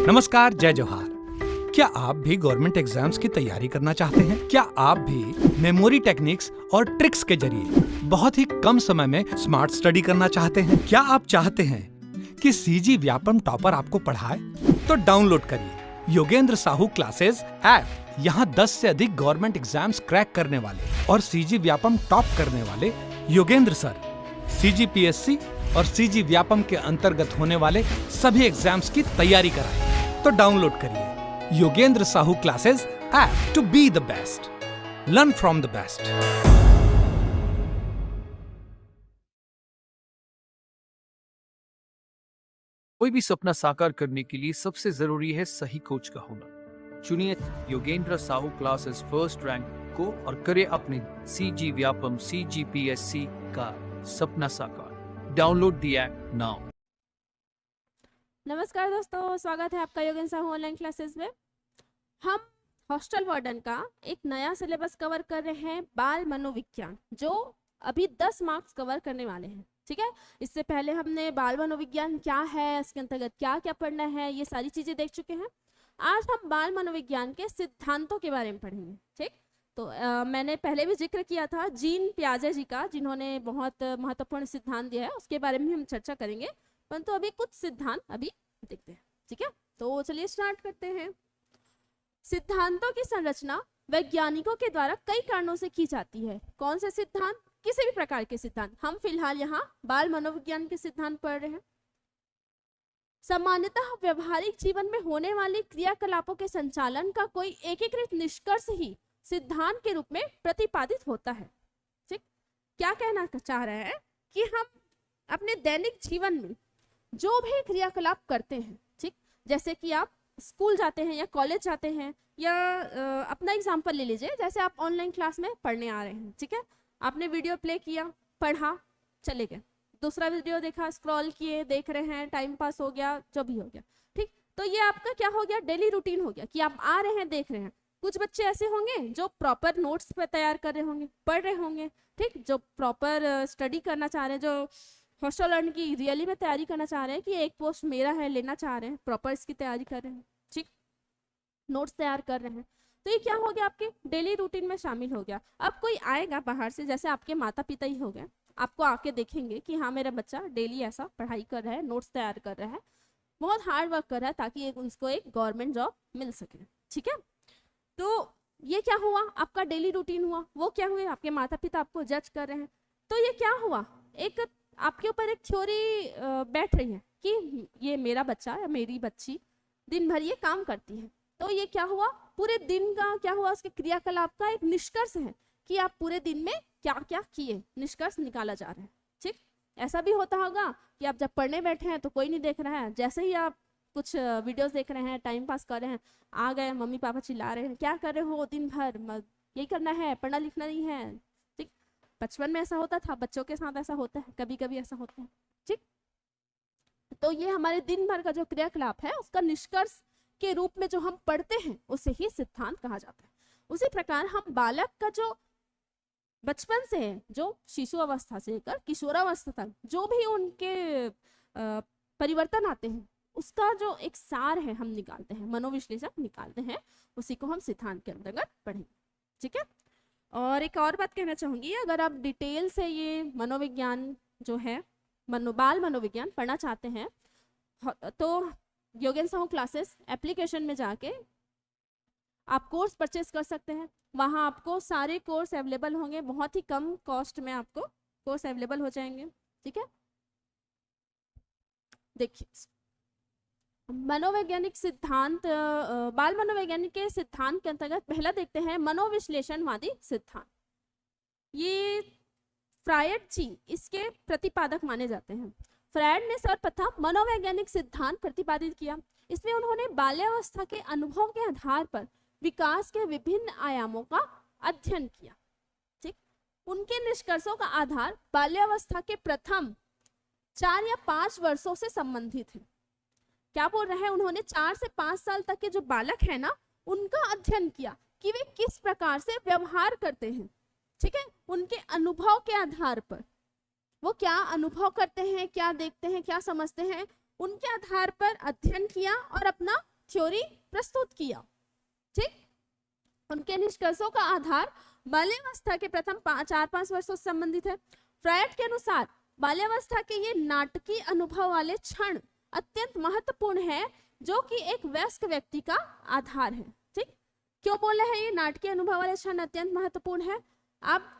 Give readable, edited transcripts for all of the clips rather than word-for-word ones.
नमस्कार, जय जोहार। क्या आप भी गवर्नमेंट एग्जाम्स की तैयारी करना चाहते हैं? क्या आप भी मेमोरी टेक्निक्स और ट्रिक्स के जरिए बहुत ही कम समय में स्मार्ट स्टडी करना चाहते हैं? क्या आप चाहते हैं कि सीजी व्यापम टॉपर आपको पढ़ाए? तो डाउनलोड करिए योगेंद्र साहू क्लासेस ऐप। यहाँ 10 से अधिक गवर्नमेंट एग्जाम्स क्रैक करने वाले और सीजी व्यापम टॉप करने वाले योगेंद्र सर CGPSC और सीजी व्यापम के अंतर्गत होने वाले सभी एग्जाम्स की तैयारी कराएं। तो डाउनलोड करिए Yogendra Sahu classes app to be the best, learn from the best. कोई भी सपना साकार करने के लिए सबसे जरूरी है सही कोच का होना। चुनिए Yogendra Sahu classes first rank को और करे अपने सीजी व्यापम CGPSC का सपना साकार। Download the app now. नमस्कार दोस्तों, स्वागत है आपका योगेंद्र साहू ऑनलाइन क्लासेस में। हम हॉस्टल वार्डन का एक नया सिलेबस कवर कर रहे हैं, बाल मनोविज्ञान, जो अभी 10 मार्क्स कवर करने वाले हैं। ठीक है, इससे पहले हमने बाल मनोविज्ञान क्या है, इसके अंतर्गत क्या क्या पढ़ना है, ये सारी चीजें देख चुके हैं। आज हम बाल मनोविज्ञान के सिद्धांतों के बारे में पढ़ेंगे। ठीक, तो मैंने पहले भी जिक्र किया था जीन पियाजे जी का, जिन्होंने बहुत महत्वपूर्ण सिद्धांत दिया है, उसके बारे में हम चर्चा करेंगे। परंतु अभी कुछ सिद्धांत अभी देखते हैं। ठीक है, तो चलिए स्टार्ट करते हैं। सिद्धांतों की संरचना वैज्ञानिकों के द्वारा कई कारणों से की जाती है। कौन से सिद्धांत? किसी भी प्रकार के सिद्धांत। हम फिलहाल यहाँ बाल मनोविज्ञान के सिद्धांत पढ़ रहे हैं। सामान्यतः व्यवहारिक जीवन में होने वाली क्रियाकलापों के संचालन का कोई एकीकृत निष्कर्ष ही सिद्धांत के रूप में प्रतिपादित होता है। ठीक, क्या कहना चाह रहे हैं कि हम अपने दैनिक जीवन में जो भी क्रियाकलाप करते हैं, ठीक, जैसे कि आप स्कूल जाते हैं या कॉलेज जाते हैं, या अपना एग्जांपल ले लीजिए, जैसे आप ऑनलाइन क्लास में पढ़ने आ रहे हैं। ठीक है, आपने वीडियो प्ले किया, पढ़ा, चले गए, दूसरा वीडियो देखा, स्क्रॉल किए, देख रहे हैं, टाइम पास हो गया, जो भी हो गया। ठीक, तो ये आपका क्या हो गया? डेली रूटीन हो गया कि आप आ रहे हैं, देख रहे हैं। कुछ बच्चे ऐसे होंगे जो प्रॉपर नोट्स पे तैयार कर रहे होंगे, पढ़ रहे होंगे, ठीक, जो प्रॉपर स्टडी करना चाह रहे हैं, जो हॉस्टल लर्न की रियली में तैयारी करना चाह रहे हैं कि एक पोस्ट मेरा है, लेना चाह रहे हैं, प्रॉपर इसकी तैयारी कर रहे हैं, ठीक, नोट्स तैयार कर रहे हैं। तो ये क्या हो गया? आपके डेली रूटीन में शामिल हो गया। अब कोई आएगा बाहर से, जैसे आपके माता पिता ही हो गए, आपको आके देखेंगे कि हाँ, मेरा बच्चा डेली ऐसा पढ़ाई कर रहा है, नोट्स तैयार कर रहा है, बहुत हार्ड वर्क कर रहा है, ताकि उसको एक गवर्नमेंट जॉब मिल सके। ठीक है, तो ये क्या हुआ? आपका डेली रूटीन हुआ। वो क्या हुए? आपके माता पिता आपको जज कर रहे हैं। तो ये क्या हुआ? एक आपके ऊपर एक थ्योरी बैठ रही है कि ये मेरा बच्चा या मेरी बच्ची दिन भर ये काम करती है। तो ये क्या हुआ? पूरे दिन का क्या हुआ? उसके क्रियाकलाप का एक निष्कर्ष है कि आप पूरे दिन में क्या क्या किए, निष्कर्ष निकाला जा रहा है। ठीक, ऐसा भी होता होगा कि आप जब पढ़ने बैठे हैं तो कोई नहीं देख रहा है, जैसे ही आप कुछ वीडियोस देख रहे हैं, टाइम पास कर रहे हैं, आ गए, मम्मी पापा चिल्ला रहे हैं, क्या कर रहे हो दिन भर, यही करना है, पढ़ना लिखना नहीं है। ठीक, बचपन में ऐसा होता था, बच्चों के साथ ऐसा होता है, कभी कभी ऐसा होता है। ठीक, तो ये हमारे दिन भर का जो क्रियाकलाप है, उसका निष्कर्ष के रूप में जो हम पढ़ते हैं, उसे ही सिद्धांत कहा जाता है। उसी प्रकार हम बालक का जो बचपन से है, जो शिशु अवस्था से लेकर किशोरावस्था तक जो भी उनके परिवर्तन आते हैं, उसका जो एक सार है हम निकालते हैं, मनोविश्लेषक निकालते हैं, उसी को हम सिद्धांत के अंतर्गत पढ़ेंगे। ठीक है, और एक और बात कहना चाहूंगी, अगर आप डिटेल से ये मनोविज्ञान जो है, बाल मनोविज्ञान पढ़ना चाहते हैं, तो योगेंद्र साहू क्लासेस एप्लीकेशन में जाके आप कोर्स परचेस कर सकते हैं। वहाँ आपको सारे कोर्स अवेलेबल होंगे, बहुत ही कम कॉस्ट में आपको कोर्स अवेलेबल हो जाएंगे। ठीक है, देखिए मनोवैज्ञानिक सिद्धांत, बाल मनोवैज्ञानिक के सिद्धांत के अंतर्गत पहला देखते हैं मनोविश्लेषणवादी सिद्धांत। ये फ्रायड जी इसके प्रतिपादक माने जाते हैं। फ्रायड ने सर्वप्रथम मनोवैज्ञानिक सिद्धांत प्रतिपादित किया। इसमें उन्होंने बाल्यावस्था के अनुभव के आधार पर विकास के विभिन्न आयामों का अध्ययन किया। ठीक, उनके निष्कर्षों का आधार बाल्यावस्था के प्रथम 4 या 5 वर्षों से संबंधित है। क्या बोल रहे हैं? उन्होंने 4 से 5 साल तक के जो बालक है ना, उनका अध्ययन किया कि वे किस प्रकार से व्यवहार करते हैं। ठीक है, उनके अनुभव के आधार पर वो क्या अनुभव करते हैं, क्या देखते हैं, क्या समझते हैं, उनके आधार पर अध्ययन किया और अपना थ्योरी प्रस्तुत किया। ठीक, उनके निष्कर्षों का आधार बाल्यावस्था के प्रथम 4-5 वर्षों से संबंधित है। फ्रायड के अनुसार बाल्यावस्था के ये नाटकीय अनुभव वाले क्षण अत्यंत महत्वपूर्ण है, जो कि एक वयस्क व्यक्ति का आधार है। ठीक, क्यों बोले हैं ये नाटकीय अनुभव वाले क्षण अत्यंत महत्वपूर्ण है? आप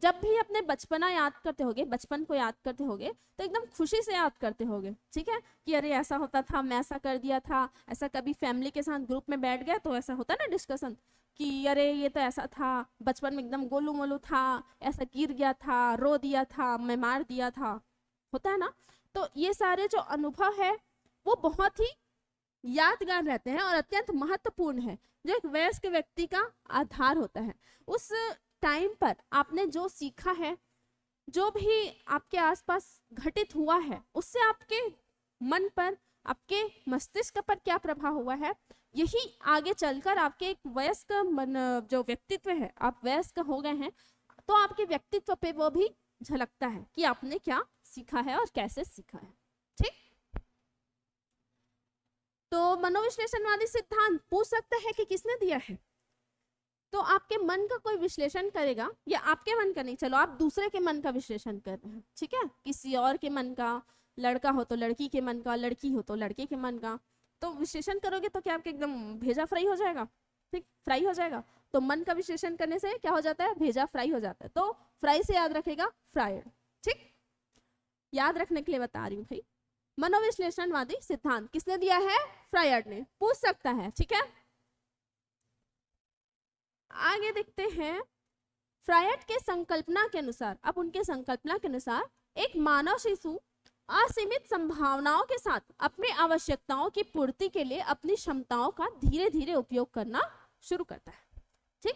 जब भी अपने बचपना याद करते होगे, बचपन को याद करते होगे, तो एकदम खुशी से याद करते होगे। ठीक है, कि अरे ऐसा होता था, मैं ऐसा कर दिया था, ऐसा कभी फैमिली के साथ ग्रुप में बैठ गए तो ऐसा होता ना डिस्कशन, कि अरे ये तो ऐसा था, बचपन में एकदम गोलू मोलू था, ऐसा गिर गया था, रो दिया था, मैं मार दिया था, होता है ना। तो ये सारे जो अनुभव है वो बहुत ही यादगार रहते हैं और अत्यंत महत्वपूर्ण है, जो एक वयस्क व्यक्ति का आधार होता है। उस टाइम पर आपने जो सीखा है, जो भी आपके आसपास घटित हुआ है, उससे आपके मन पर, आपके मस्तिष्क पर क्या प्रभाव हुआ है, यही आगे चलकर आपके एक वयस्क जो व्यक्तित्व है, आप वयस्क हो गए हैं तो आपके व्यक्तित्व पे वो भी झलकता है कि आपने क्या सीखा है और कैसे सीखा है। ठीक, तो मनोविश्लेषणवादी सिद्धांत पूछ सकता है कि किसने दिया है, तो आपके मन का कोई विश्लेषण करेगा, या आपके मन का नहीं, चलो आप दूसरे के मन का विश्लेषण कर रहे हैं, ठीक है, किसी और के मन का, लड़का हो तो लड़की के मन का, लड़की हो तो लड़के के मन का, तो विश्लेषण करोगे तो क्या आपके एकदम भेजा फ्राई हो जाएगा। ठीक, फ्राई हो जाएगा। तो मन का विश्लेषण करने से क्या हो जाता है, भेजा फ्राई हो जाता है। तो फ्राई से याद रखेगा फ्राइड। ठीक, याद रखने के लिए बता रही हूँ भाई। मनोविश्लेषणवादी सिद्धांत किसने दिया है, फ्रायड ने, पूछ सकता है। ठीक है, आगे देखते हैं। फ्रायड के संकल्पना के अनुसार, अब उनके संकल्पना के अनुसार एक मानव शिशु असीमित संभावनाओं के साथ अपनी आवश्यकताओं की पूर्ति के लिए अपनी क्षमताओं का धीरे धीरे उपयोग करना शुरू करता है। ठीक,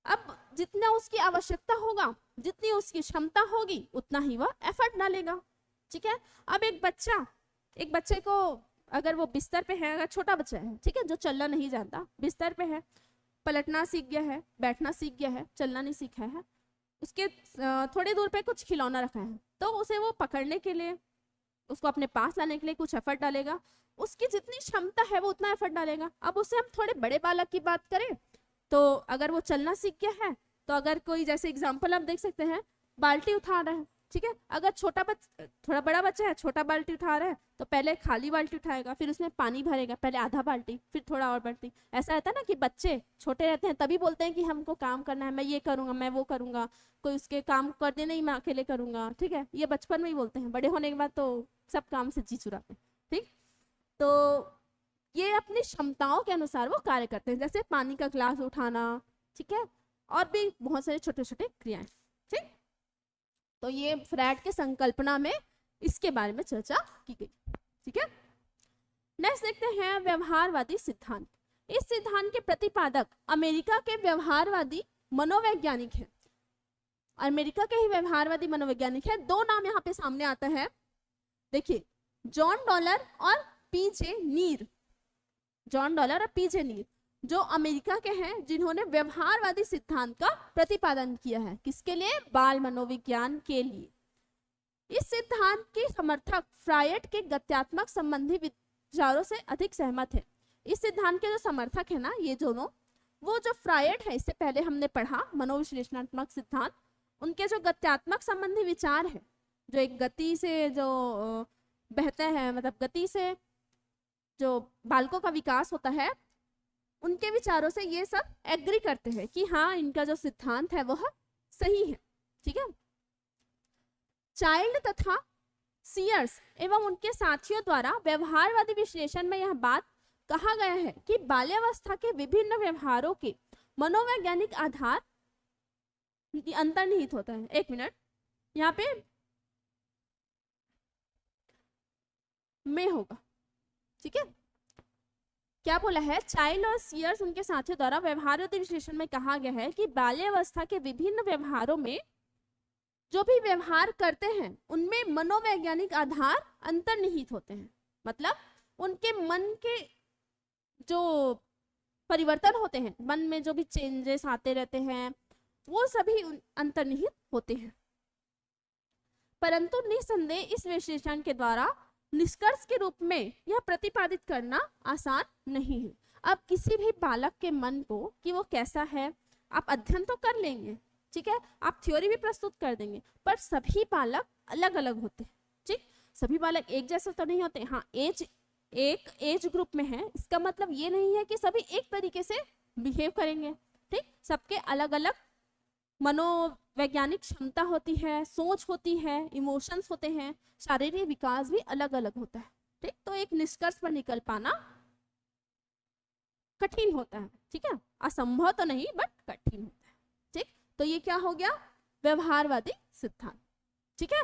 अब जितना उसकी आवश्यकता होगा, जितनी उसकी क्षमता होगी, उतना ही वह एफर्ट डालेगा। ठीक है, अब एक बच्चे को अगर वो बिस्तर पे है, अगर छोटा बच्चा है, ठीक है, जो चलना नहीं जानता, बिस्तर पे है, पलटना सीख गया है, बैठना सीख गया है, चलना नहीं सीखा है, उसके थोड़ी दूर पे कुछ खिलौना रखा है, तो उसे वो पकड़ने के लिए, उसको अपने पास लाने के लिए कुछ एफर्ट डालेगा। उसकी जितनी क्षमता है वो उतना एफर्ट डालेगा। अब उसे हम थोड़े बड़े बालक की बात करें तो अगर वो चलना सीख गया है, तो अगर कोई, जैसे एग्जांपल आप देख सकते हैं, बाल्टी उठा रहा है, ठीक है, अगर थोड़ा बड़ा बच्चा है, छोटा बाल्टी उठा रहा है, तो पहले खाली बाल्टी उठाएगा, फिर उसमें पानी भरेगा, पहले आधा बाल्टी, फिर थोड़ा और बाल्टी। ऐसा रहता है ना कि बच्चे छोटे रहते हैं तभी बोलते हैं कि हमको काम करना है, मैं ये करूंगा, मैं वो करूंगा, कोई उसके काम कर दे, नहीं मैं अकेले करूंगा। ठीक है, ये बचपन में ही बोलते हैं, बड़े होने के बाद तो सब काम से जी चुराते हैं। ठीक, तो ये अपनी क्षमताओं के अनुसार वो कार्य करते हैं, जैसे पानी का ग्लास उठाना, ठीक है, और भी बहुत सारे छोटे छोटे क्रियाएं। ठीक, तो ये फ्रायड के संकल्पना में इसके बारे में चर्चा की गई। ठीक है, नेक्स्ट देखते हैं व्यवहारवादी सिद्धांत। इस सिद्धांत के प्रतिपादक अमेरिका के व्यवहारवादी मनोवैज्ञानिक हैं। अमेरिका के ही व्यवहारवादी मनोवैज्ञानिक है। दो नाम यहाँ पे सामने आता है, देखिए, जॉन डॉलर और पीजे नीर। जॉन डॉलर और पीजे नीर जो अमेरिका के हैं, जिन्होंने व्यवहारवादी सिद्धांत का प्रतिपादन किया है। किसके लिए, बाल मनोविज्ञान के लिए। इस सिद्धांत के समर्थक फ्रायड के गत्यात्मक संबंधी विचारों से अधिक सहमत है। इस सिद्धांत के जो समर्थक है ना, ये दोनों, वो जो फ्रायड है, इससे पहले हमने पढ़ा मनोविश्लेषणात्मक सिद्धांत, उनके जो गत्यात्मक संबंधी विचार है, जो एक गति से जो बहते हैं, मतलब गति से जो बालकों का विकास होता है, उनके विचारों से ये सब एग्री करते हैं कि हाँ, इनका जो सिद्धांत है वह सही है। ठीक है, चाइल्ड तथा सीयर्स एवं उनके साथियों द्वारा व्यवहारवादी विश्लेषण में यह बात कहा गया है कि बाल्यावस्था के विभिन्न व्यवहारों के मनोवैज्ञानिक आधार अंतर्निहित होता है। एक मिनट, यहाँ पे में होगा, ठीक है, क्या बोला है, चाइल्ड और सीयर्स उनके साथियों द्वारा व्यवहारवादी विश्लेषण में कहा गया है कि बाल्यावस्था के विभिन्न व्यवहारों में जो भी व्यवहार करते हैं उनमें मनोवैज्ञानिक आधार अंतर्निहित होते हैं। मतलब उनके मन के जो परिवर्तन होते हैं, मन में जो भी चेंजेस आते रहते हैं, वो सभी अंतर्निहित होते हैं। परंतु निसंदेह इस विश्लेषण के द्वारा निष्कर्ष के रूप में यह प्रतिपादित करना आसान नहीं है। अब किसी भी बालक के मन को कि वो कैसा है आप अध्ययन तो कर लेंगे, ठीक है, आप थ्योरी भी प्रस्तुत कर देंगे, पर सभी बालक अलग अलग होते हैं, ठीक, सभी बालक एक जैसे तो नहीं होते। हाँ, एक एज ग्रुप में है, इसका मतलब ये नहीं है कि सभी एक तरीके से बिहेव करेंगे, ठीक, सबके अलग अलग मनोवैज्ञानिक क्षमता होती है, सोच होती है, इमोशंस होते हैं, शारीरिक विकास भी अलग अलग होता है, ठीक, तो एक निष्कर्ष पर निकल पाना कठिन होता है, ठीक है, असंभव तो नहीं बट कठिन होता है, ठीक। तो ये क्या हो गया, व्यवहारवादी सिद्धांत, ठीक है।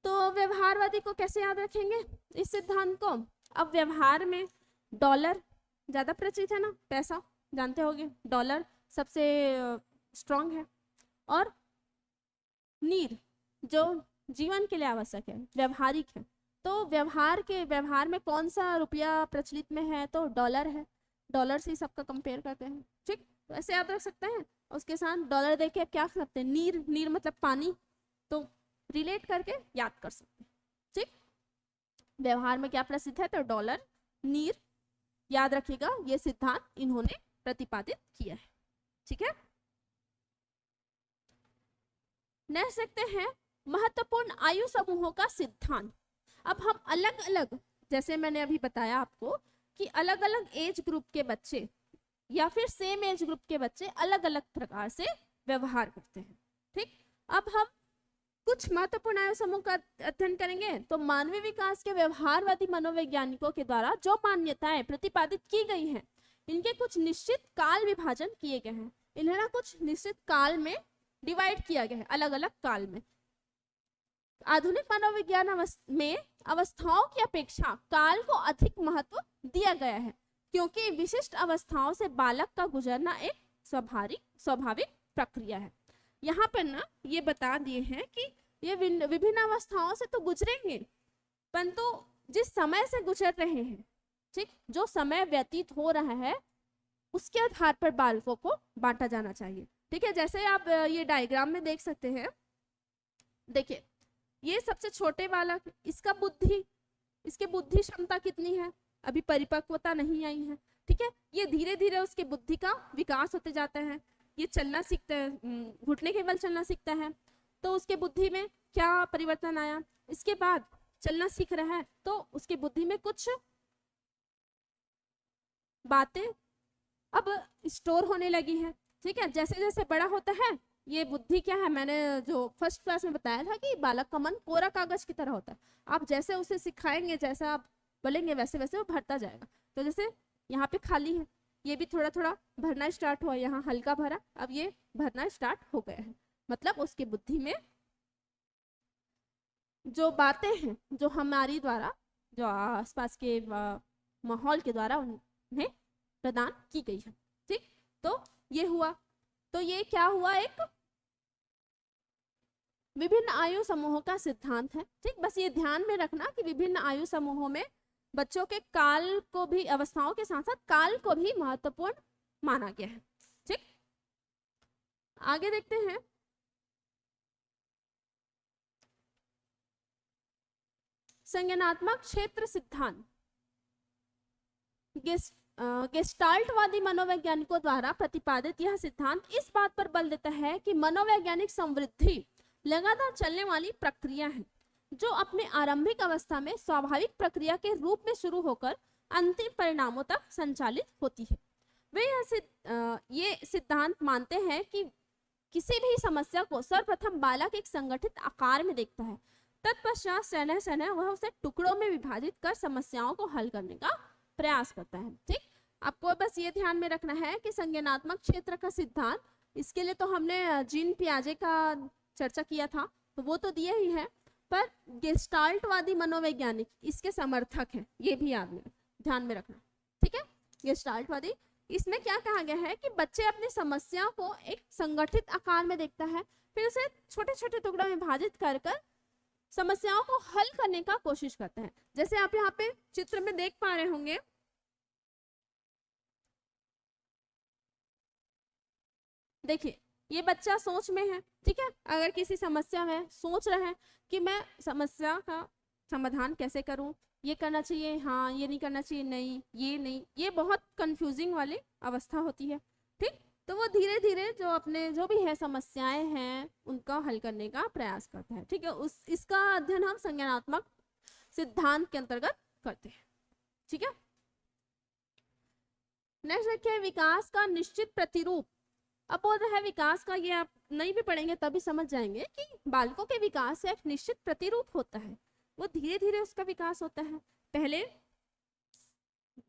तो व्यवहारवादी को कैसे याद रखेंगे इस सिद्धांत को। अब व्यवहार में डॉलर ज्यादा प्रचलित है ना, पैसा जानते होंगे, डॉलर सबसे स्ट्रांग है, और नीर जो जीवन के लिए आवश्यक है, व्यवहारिक है। तो व्यवहार में कौन सा रुपया प्रचलित में है, तो डॉलर है, डॉलर से ही सबका कंपेयर करते हैं, ठीक, तो ऐसे याद रख सकते हैं। उसके साथ डॉलर देके क्या कर सकते हैं, नीर मतलब पानी, तो रिलेट करके याद कर सकते हैं, ठीक। व्यवहार में क्या प्रसिद्ध है, तो डॉलर, नीर, याद रखिएगा ये सिद्धांत इन्होंने प्रतिपादित किया है, ठीक है। नेक्स्ट देखते हैं महत्वपूर्ण आयु समूहों का सिद्धांत। अब हम अलग अलग, जैसे मैंने अभी बताया आपको कि अलग अलग एज ग्रुप के बच्चे या फिर सेम एज ग्रुप के बच्चे अलग अलग प्रकार से व्यवहार करते हैं, ठीक। अब हम कुछ महत्वपूर्ण आयु समूह का अध्ययन करेंगे। तो मानवीय विकास के व्यवहारवादी मनोवैज्ञानिकों के द्वारा जो मान्यताएं प्रतिपादित की गई हैं, इनके कुछ निश्चित काल विभाजन किए गए हैं, इन्हें ना कुछ निश्चित काल में डिवाइड किया गया है, अलग अलग काल में। आधुनिक मनोविज्ञान में अवस्थाओं की अपेक्षा काल को अधिक महत्व दिया गया है, क्योंकि विशिष्ट अवस्थाओं से बालक का गुजरना एक स्वाभाविक प्रक्रिया है। यहाँ पर ना ये बता दिए हैं कि ये विभिन्न अवस्थाओं से तो गुजरेंगे, परंतु जिस समय से गुजर रहे हैं, ठीक, जो समय व्यतीत हो रहा है उसके आधार पर बालकों को बांटा जाना चाहिए, ठीक है। जैसे आप ये डायग्राम में देख सकते हैं, देखिए ये सबसे छोटे बालक, इसके बुद्धि क्षमता कितनी है, अभी परिपक्वता नहीं आई है, ठीक है। ये धीरे धीरे उसके बुद्धि का विकास होते जाता है, ये चलना सीखता है, घुटने के बल चलना सीखता है, तो उसके बुद्धि में क्या परिवर्तन आया, इसके बाद चलना सीख रहा है तो उसके बुद्धि में कुछ बातें अब स्टोर होने लगी है, ठीक है। जैसे जैसे बड़ा होता है ये बुद्धि क्या है, मैंने जो फर्स्ट क्लास में बताया था कि बालक का मन कोरा कागज की तरह होता है, आप जैसे उसे सिखाएंगे, जैसा आप बोलेंगे वैसे वैसे वो भरता जाएगा। तो जैसे यहाँ पे खाली है, ये भी थोड़ा थोड़ा भरना स्टार्ट हुआ, यहाँ हल्का भरा, अब ये भरना स्टार्ट हो गया है, मतलब उसकी बुद्धि में जो बातें हैं, जो हमारी द्वारा, जो आसपास के माहौल के द्वारा उन्हें प्रदान की गई है, ठीक। तो ये हुआ, तो ये क्या हुआ, एक विभिन्न आयु समूहों का सिद्धांत है, ठीक। बस ये ध्यान में रखना कि विभिन्न आयु समूहों में बच्चों के काल को भी, अवस्थाओं के साथ साथ काल को भी महत्वपूर्ण माना गया है, ठीक। आगे देखते हैं, संज्ञानात्मक क्षेत्र सिद्धांत। गेस्टाल्टवादी मनोवैज्ञानिकों द्वारा प्रतिपादित यह सिद्धांत इस बात पर बल देता है कि मनोवैज्ञानिक समृद्धि लगातार चलने वाली प्रक्रिया है, जो अपने आरंभिक अवस्था में स्वाभाविक प्रक्रिया के रूप में शुरू होकर अंतिम परिणामों तक संचालित होती है। वे ये सिद्धांत मानते हैं कि किसी भी समस्या को सर्वप्रथम बालक एक संगठित आकार में देखता है, तत्पश्चात सैन्य वह उसे टुकड़ों में विभाजित कर समस्याओं को हल करने का प्रयास करता है, ठीक। आपको बस ये ध्यान में रखना है कि संज्ञानात्मक क्षेत्र का सिद्धांत, इसके लिए तो हमने जीन पियाजे का चर्चा किया था, तो वो तो दिया ही है, पर गेस्टाल्टवादी मनोवैज्ञानिक इसके समर्थक हैं, ये भी ध्यान में रखना, ठीक है। गेस्टाल्टवादी, इसमें क्या कहा गया है कि बच्चे अपनी समस्या को एक संगठित आकार में देखता है, फिर उसे छोटे छोटे टुकड़ों में विभाजित कर कर समस्याओं को हल करने का कोशिश करता है। जैसे आप यहाँ पे चित्र में देख पा रहे होंगे, देखिए ये बच्चा सोच में है, ठीक है, अगर किसी समस्या में सोच रहे हैं कि मैं समस्या का समाधान कैसे करूं, ये करना चाहिए, हाँ ये नहीं करना चाहिए, नहीं ये नहीं, ये बहुत कंफ्यूजिंग वाली अवस्था होती है, ठीक। तो वो धीरे धीरे जो अपने जो भी है समस्याएं हैं उनका हल करने का प्रयास करता है, ठीक है। उस इसका अध्ययन हम संज्ञानात्मक सिद्धांत के अंतर्गत करते हैं, ठीक है। नेक्स्ट देखिए विकास का निश्चित प्रतिरूप। अब बोल रहा है विकास का, ये आप नहीं भी पढ़ेंगे तभी समझ जाएंगे कि बालकों के विकास से एक निश्चित प्रतिरूप होता है, वो धीरे धीरे उसका विकास होता है। पहले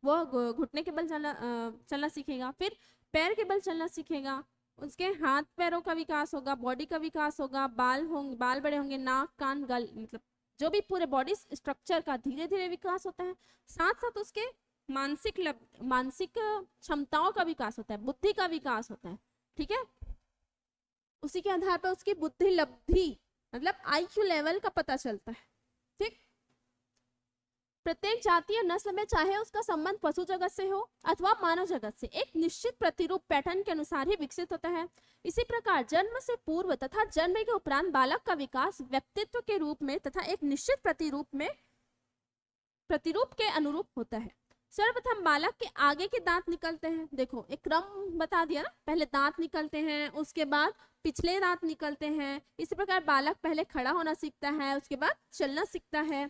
वो घुटने के बल चलना सीखेगा, फिर पैर के बल चलना सीखेगा, उसके हाथ पैरों का विकास होगा, बॉडी का विकास होगा, बाल बड़े होंगे, नाक कान गल, मतलब जो भी पूरे बॉडी स्ट्रक्चर का धीरे धीरे विकास होता है। साथ साथ उसके मानसिक क्षमताओं का विकास होता है, बुद्धि का विकास होता है, ठीक है। उसी के आधार पर उसकी बुद्धि लब्धि मतलब IQ लेवल का पता चलता है, ठीक। प्रत्येक जाति या नस्ल में चाहे उसका संबंध पशु जगत से हो अथवा मानव जगत से, एक निश्चित प्रतिरूप पैटर्न के अनुसार ही विकसित होता है। इसी प्रकार जन्म से पूर्व तथा जन्म के उपरांत बालक का विकास व्यक्तित्व के रूप में तथा एक निश्चित प्रतिरूप के अनुरूप होता है। सर्वप्रथम बालक के आगे के दांत निकलते हैं, देखो एक क्रम बता दिया ना, पहले दांत निकलते हैं, उसके बाद पिछले दांत निकलते हैं। इसी प्रकार बालक पहले खड़ा होना सीखता है, उसके बाद चलना सीखता है,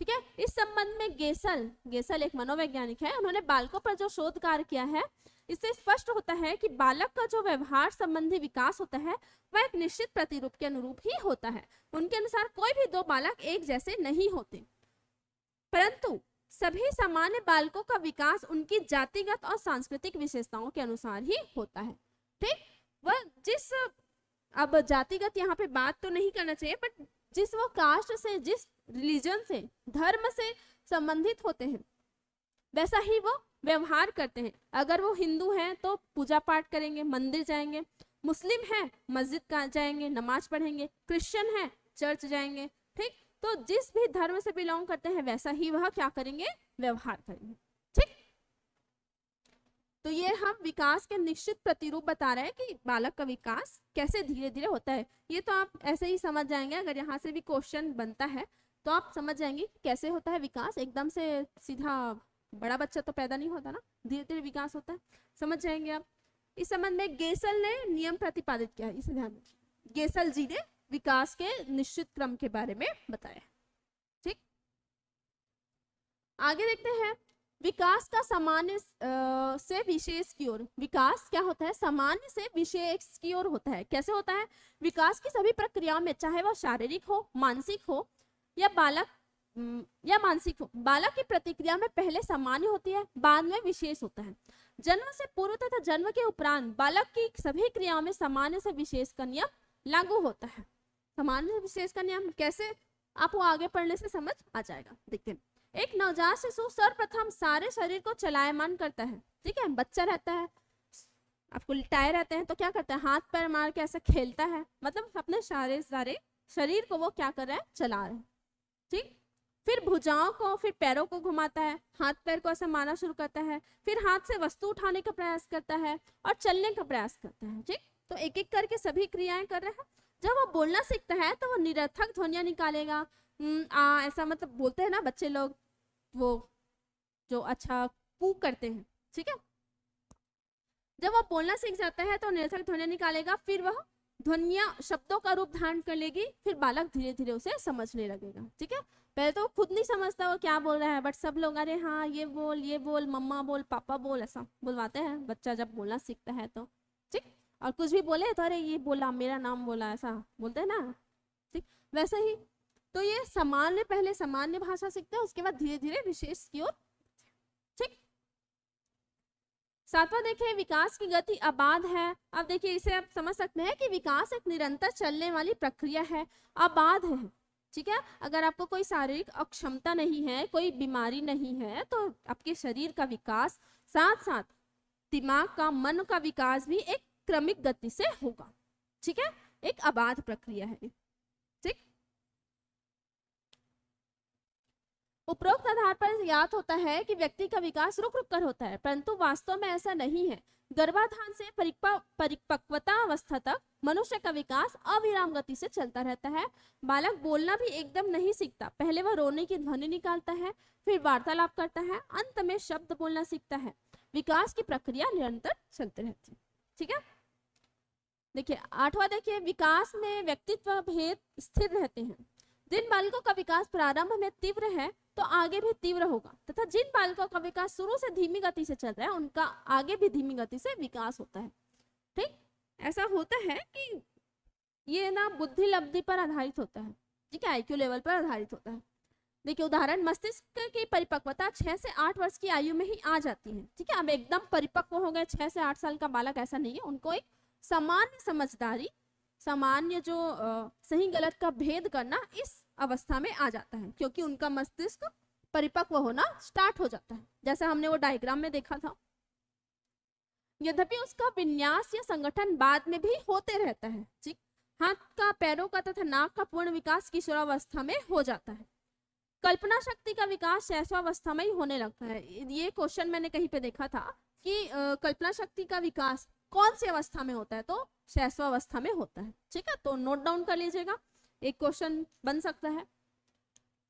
ठीक है। इस संबंध में गेसल एक मनोवैज्ञानिक है, उन्होंने बालकों पर जो शोध कार्य किया है इससे स्पष्ट होता है कि बालक का जो व्यवहार संबंधी विकास होता है वह एक निश्चित प्रतिरूप के अनुरूप ही होता है। उनके अनुसार कोई भी दो बालक एक जैसे नहीं होते, परंतु सभी सामान्य बालकों का विकास उनकी जातिगत और सांस्कृतिक विशेषताओं के अनुसार ही होता है, ठीक। वह जिस अब जातिगत यहाँ पे बात तो नहीं करना चाहिए, बट जिस वो कास्ट से, जिस रिलीजन से, धर्म से संबंधित होते हैं वैसा ही वो व्यवहार करते हैं। अगर वो हिंदू हैं तो पूजा पाठ करेंगे, मंदिर जाएंगे, मुस्लिम हैं मस्जिद का जाएंगे, नमाज पढ़ेंगे, क्रिश्चियन हैं चर्च जाएंगे, ठीक। तो जिस भी धर्म से बिलोंग करते हैं वैसा ही वह क्या करेंगे, व्यवहार करेंगे, ठीक। तो ये हम विकास के निश्चित प्रतिरूप बता रहे हैं कि बालक का विकास कैसे धीरे धीरे होता है। ये तो आप ऐसे ही समझ जाएंगे, अगर यहाँ से भी क्वेश्चन बनता है तो आप समझ जाएंगे कैसे होता है विकास। एकदम से सीधा बड़ा बच्चा तो पैदा नहीं होता ना, धीरे धीरे विकास होता है, समझ जाएंगे आप। इस संबंध में गेसल ने नियम प्रतिपादित किया है, इसे ध्यान रखिए। गेसल जी ने विकास के निश्चित क्रम के बारे में बताया, ठीक। आगे देखते हैं विकास का सामान्य से विशेष की ओर। विकास क्या होता है, सामान्य से विशेष की ओर होता है। कैसे होता है, विकास की सभी प्रक्रियाओं में, चाहे वह शारीरिक हो, मानसिक हो या मानसिक हो, बालक की प्रतिक्रिया में पहले सामान्य होती है, बाद में विशेष होता है। जन्म से पूर्व तथा जन्म के उपरांत बालक की सभी क्रियाओं में सामान्य से विशेष का नियम लागू होता है। सामान्य से विशेष का नियम कैसे, आपको आगे पढ़ने से समझ आ जाएगा। देखते हैं, एक नवजात शिशु सर्वप्रथम सारे शरीर को चलायमान करता है, ठीक है। बच्चा रहता है, आपको लिटाए रहते हैं तो क्या करता है, हाथ पैर मार के ऐसे खेलता है, मतलब अपने सारे शरीर को वो क्या कर रहा है, चला रहा है, ठीक। फिर भुजाओं को, फिर पैरों को घुमाता है, हाथ पैर को ऐसे मारना शुरू करता है, फिर हाथ से वस्तु उठाने का प्रयास करता है और चलने का प्रयास करता है, ठीक। तो एक एक करके सभी क्रियाएं कर रहे हैं। जब वो बोलना सीखता है तो वो निरर्थक ध्वनियां निकालेगा, ऐसा मतलब बोलते हैं ना बच्चे लोग, वो जो अच्छा पू करते हैं, ठीक है। जब वो बोलना सीख जाता है तो निरर्थक ध्वनियां निकालेगा, फिर वह ध्वनियां शब्दों का रूप धारण कर लेगी, फिर बालक धीरे धीरे उसे समझने लगेगा, ठीक है। पहले तो खुद नहीं समझता वो क्या बोल रहा है, बट सब लोग अरे हाँ ये बोल, मम्मा बोल, पापा बोल, ऐसा बुलवाते हैं बच्चा जब बोलना सीखता है तो, ठीक। और कुछ भी बोले तो अरे ये बोला, मेरा नाम बोला, ऐसा बोलते हैं ना, ठीक। वैसे ही तो ये सामान्य, पहले सामान्य भाषा सीखते हैं, उसके बाद धीरे धीरे विशेष की ओर, ठीक। सातवां देखिए विकास की गति अबाध है। अब देखिए इसे आप समझ सकते हैं कि विकास एक निरंतर चलने वाली प्रक्रिया है, अबाध है, ठीक है। अगर आपको कोई शारीरिक अक्षमता नहीं है, कोई बीमारी नहीं है, तो आपके शरीर का विकास साथ साथ दिमाग का, मन का विकास भी एक क्रमिक गति से होगा, ठीक है। एक अबाध प्रक्रिया है, ठीक। उपरोक्त आधार पर ज्ञात होता है कि व्यक्ति का विकास रुक रुक कर होता है, परंतु वास्तव में ऐसा नहीं है। गर्भाधान से परिपक्वता अवस्था तक मनुष्य का विकास अविराम गति से चलता रहता है। बालक बोलना भी एकदम नहीं सीखता। पहले वह रोने की ध्वनि निकालता है, फिर वार्तालाप करता है, अंत में शब्द बोलना सीखता है। विकास की प्रक्रिया निरंतर चलती रहती है। ठीक है, देखिए 8वां देखिए, विकास में व्यक्तित्व भेद स्थिर रहते हैं। जिन बालकों का विकास प्रारंभ में तीव्र है तो आगे भी तीव्र होगा, तथा जिन बालकों का विकास शुरू से धीमी गति से चल रहा है उनका आगे भी धीमी गति से विकास होता है। ठीक, ऐसा होता है कि ये ना बुद्धि लब्धि पर आधारित होता है। ठीक है, आईक्यू लेवल पर आधारित होता है। देखिए उदाहरण, मस्तिष्क की परिपक्वता 6 से 8 वर्ष की आयु में ही आ जाती है। ठीक है, अब एकदम परिपक्व हो गए 6 से 8 साल का बालक, ऐसा नहीं है। उनको एक सामान्य समझदारी, सामान्य जो सही गलत का भेद करना इस अवस्था में आ जाता है, क्योंकि उनका मस्तिष्क परिपक्व होना स्टार्ट हो जाता है, जैसा हमने वो डायग्राम में देखा था। यद्यपि उसका विन्यास या संगठन बाद में भी होते रहता है। ठीक, हाथ का, पैरों का तथा नाक का पूर्ण विकास किशोरावस्था में हो जाता है। कल्पना शक्ति का विकास शैशवावस्था में ही होने लगता है। ये क्वेश्चन मैंने कहीं पे देखा था कि कल्पना शक्ति का विकास कौन सी अवस्था में होता है, तो शैशवावस्था में होता है। ठीक है, तो नोट डाउन कर लीजिएगा, एक क्वेश्चन बन सकता है।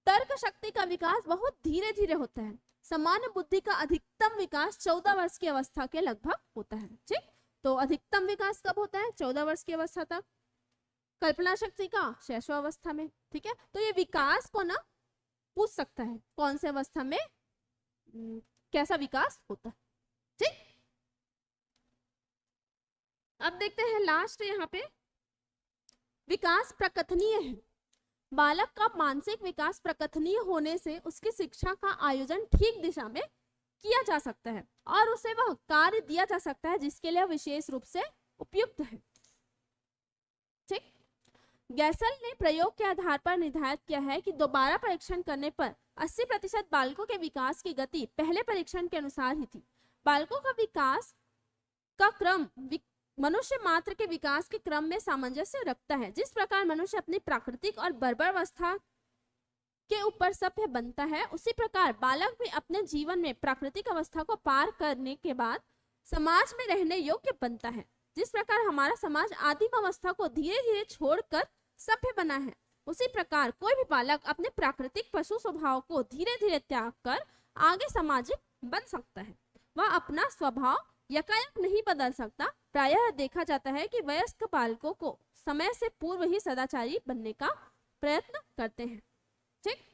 तर्क शक्ति का विकास बहुत धीरे धीरे होता है। सामान्य बुद्धि का अधिकतम विकास 14 वर्ष की अवस्था के लगभग होता है। ठीक, तो अधिकतम विकास कब होता है? 14 वर्ष की अवस्था तक। कल्पना शक्ति का शैशवावस्था में। ठीक है, तो ये विकास को ना पूछ सकता है कौन से अवस्था में कैसा विकास होता है। ठीक, अब देखते हैं लास्ट यहाँ पे, विकास प्रकथनीय है। बालक का मानसिक विकास प्रकथनीय होने से उसकी शिक्षा का आयोजन ठीक दिशा में किया जा सकता है और उसे वह कार्य दिया जा सकता है जिसके लिए विशेष रूप से उपयुक्त है। ठीक, गैसल ने प्रयोग के आधार पर निर्धारित किया है कि दोबारा परीक्षण करने पर 80% बालकों के विकास की गति पहले परीक्षण के अनुसार ही थी। बालकों का विकास का क्रम मनुष्य मात्र के विकास के क्रम में सामंजस्य रखता है। जिस प्रकार मनुष्य अपनी प्राकृतिक और बर्बर अवस्था के ऊपर सभ्य बनता है, उसी प्रकार बालक भी अपने जीवन में प्राकृतिक अवस्था को पार करने के बाद समाज में रहने योग्य बनता है। जिस प्रकार हमारा समाज आदिम अवस्था को धीरे धीरे छोड़कर सभ्य बना है, उसी प्रकार कोई भी बालक अपने प्राकृतिक पशु स्वभाव को धीरे धीरे त्याग कर आगे सामाजिक बन सकता है। वह अपना स्वभाव यकायक नहीं बदल सकता। प्रायः देखा जाता है कि वयस्क बालकों को समय से पूर्व ही सदाचारी बनने का प्रयत्न करते हैं। ठीक,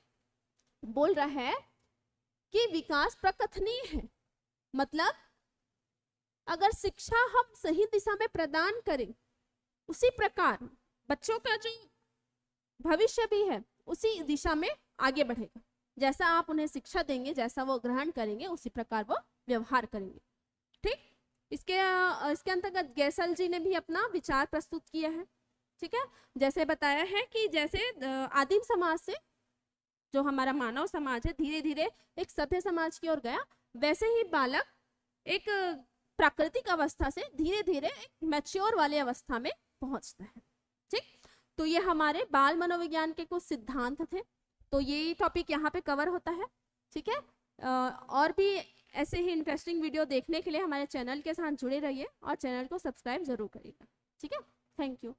बोल रहा है कि विकास प्रकथनीय है, मतलब अगर शिक्षा हम सही दिशा में प्रदान करें, उसी प्रकार बच्चों का जो भविष्य भी है उसी दिशा में आगे बढ़ेगा। जैसा आप उन्हें शिक्षा देंगे, जैसा वो ग्रहण करेंगे, उसी प्रकार वो व्यवहार करेंगे। ठीक, इसके अंतर्गत गैसल जी ने भी अपना विचार प्रस्तुत किया है। ठीक है, जैसे बताया है कि जैसे आदिम समाज से जो हमारा मानव समाज है धीरे धीरे एक सभ्य समाज की ओर गया, वैसे ही बालक एक प्राकृतिक अवस्था से धीरे धीरे एक मैच्योर वाले अवस्था में पहुंचता है। ठीक, तो ये हमारे बाल मनोविज्ञान के कुछ सिद्धांत थे, तो ये टॉपिक यहाँ पे कवर होता है। ठीक है, और भी ऐसे ही इंटरेस्टिंग वीडियो देखने के लिए हमारे चैनल के साथ जुड़े रहिए और चैनल को सब्सक्राइब जरूर करिएगा। ठीक है, थैंक यू।